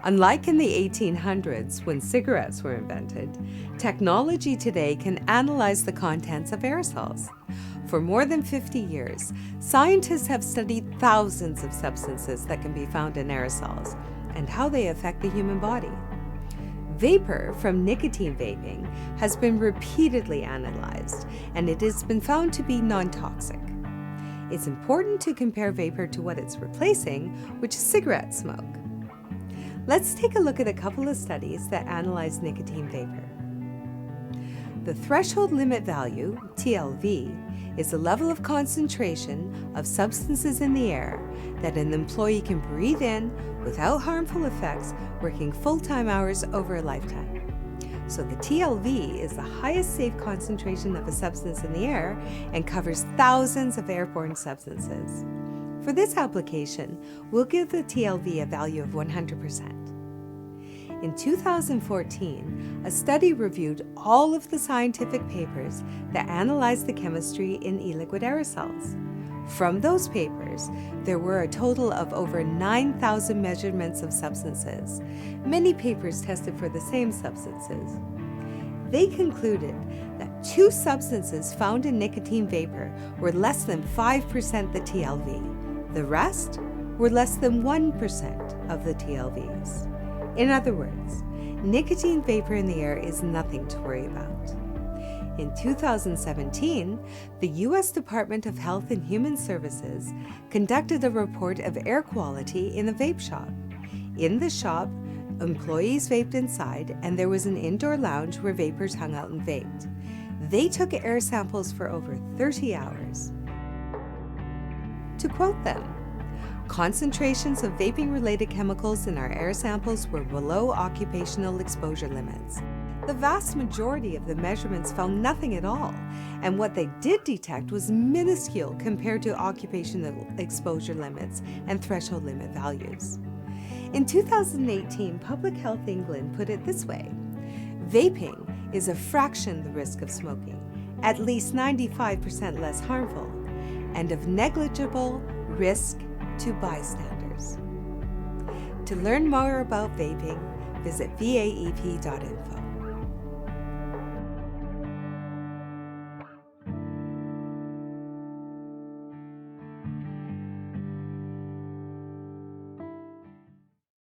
Unlike in the 1800s when cigarettes were invented, technology today can analyze the contents of aerosols. For more than 50 years, scientists have studied thousands of substances that can be found in aerosols and how they affect the human body. Vapour from nicotine vaping has been repeatedly analyzed, and it has been found to be non-toxic. It's important to compare Vapour to what it's replacing, which is cigarette smoke. Let's take a look at a couple of studies that analyze nicotine vapor. The threshold limit value, TLV, is the level of concentration of substances in the air that an employee can breathe in without harmful effects, working full-time hours over a lifetime. So the TLV is the highest safe concentration of a substance in the air and covers thousands of airborne substances. For this application, we'll give the TLV a value of 100%. In 2014, a study reviewed all of the scientific papers that analyzed the chemistry in e-liquid aerosols. From those papers, there were a total of over 9,000 measurements of substances. Many papers tested for the same substances. They concluded that 2 substances found in nicotine vapor were less than 5% the TLV. The rest were less than 1% of the TLVs. In other words, nicotine vapor in the air is nothing to worry about. In 2017, the U.S. Department of Health and Human Services conducted a report of air quality in a vape shop. In the shop, employees vaped inside, and there was an indoor lounge where vapors hung out and vaped. They took air samples for over 30 hours. To quote them, "Concentrations of vaping-related chemicals in our air samples were below occupational exposure limits. The vast majority of the measurements found nothing at all, and what they did detect was minuscule compared to occupational exposure limits and threshold limit values." In 2018, Public Health England put it this way: "Vaping is a fraction the risk of smoking, at least 95% less harmful, and of negligible risk to bystanders." To learn more about vaping, visit VAEP.info.